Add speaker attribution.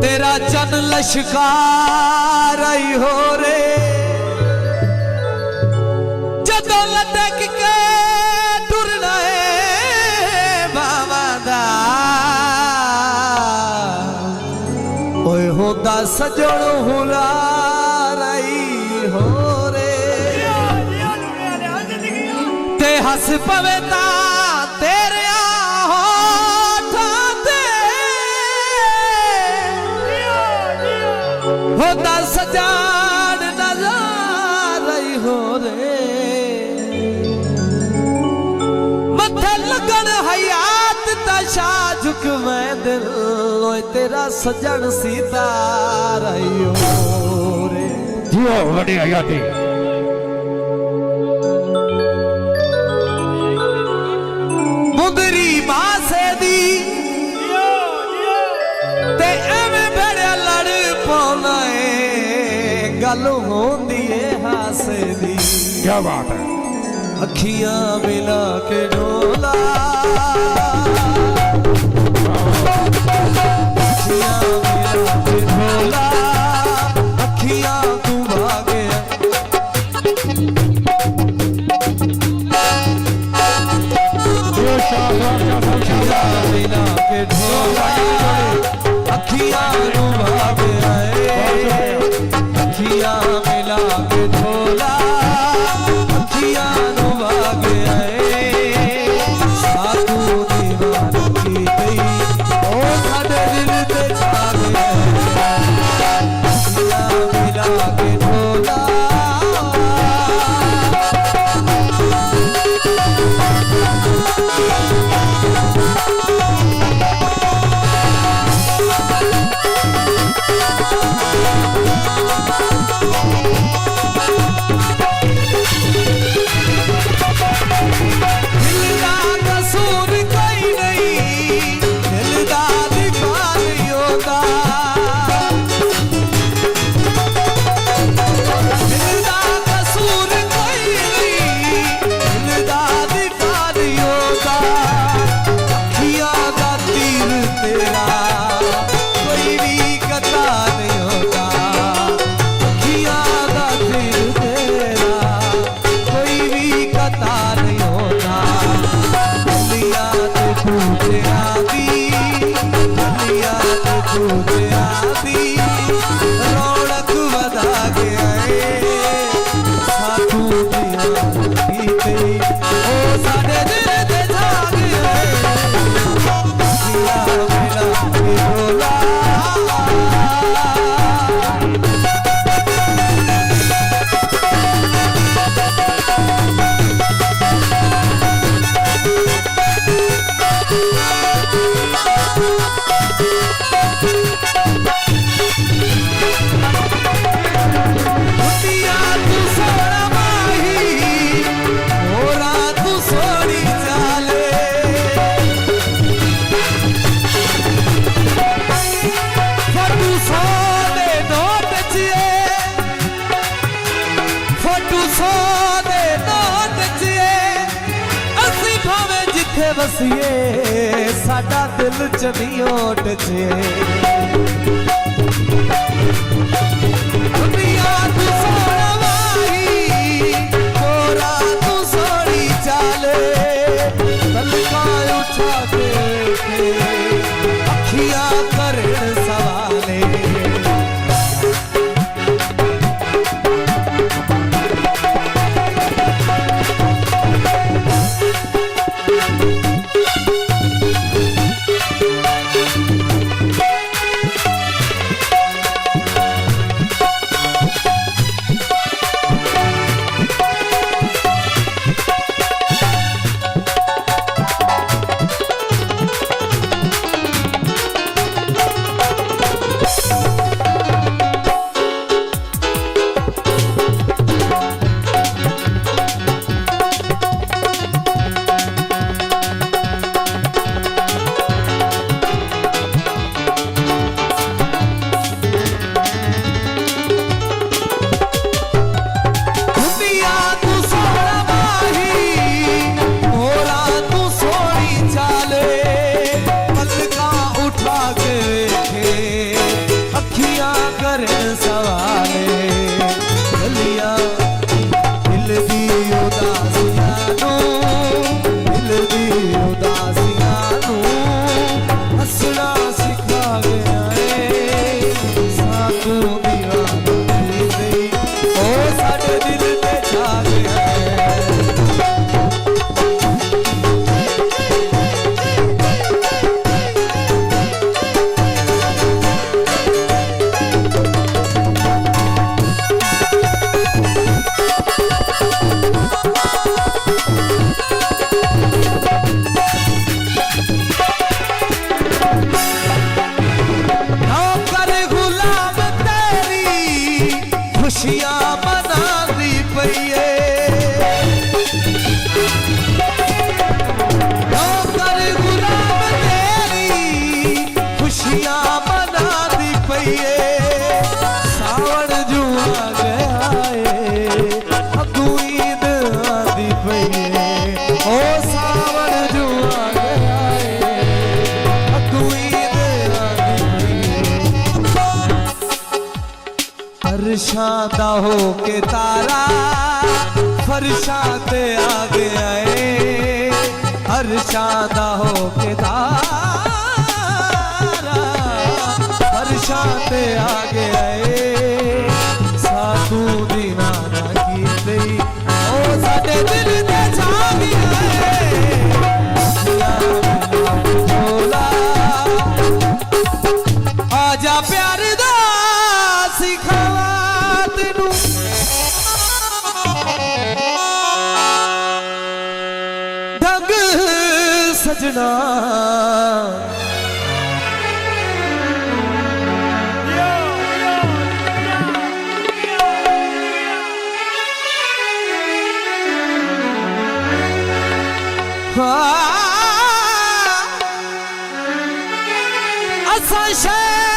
Speaker 1: तेरा जन लश्कार आई हो रे जदों लटक के टुरना है बाबा दा ओए होंदा सजण हुलार आई हो रे ते हस पवे ता तेरे होता सजान नज़ार आई हो रे मथे लगन हयात तशा झुक मैं दिल ओए तेरा सजन सीतार आई हो रे
Speaker 2: जियो वडी हयाती
Speaker 1: मुदरी मासे दी ते एवें भेड़िया लड़ पौना गल होंदी है हासे दी
Speaker 2: क्या बात है
Speaker 1: अखियां मिला के ढोला अखियां मिला के ढोला अखियां तू भागे अखियां मिला के ढोला अखियां तू भागे अखियां मिला के ढोला अखियां नु भागे आए साधु दीवाना की गई ओ साडे दिल ते छा गए अखियां मिला के ढोला रौनक बधा गया साधु ओ साडे दिल ते छा गया अखियां मिला के ढोला बसिए साडा दिल च नहीं ओट छे दुनिया तू सोना माही कोरा तू सोनी चाले तलका उठा के अखियां करे सवाले खुशियां मनांदी पईए नौकर गुलाम तेरी खुशियां मनांदी पईए सावण जो आ गया है अगू ईद आंदी पईए ओ सावण जो आ गया है अगू ईद आंदी पईए फरशां दा हो के तारा फरशां ते आ गया है फरशां दा हो के तारा फरशां ते आ गया है साधु दी नाना कीते ओ साडे दिल ते छा गया है भोला आजा प्यार दा सिखावा तेनू ढंग सजना असा शहर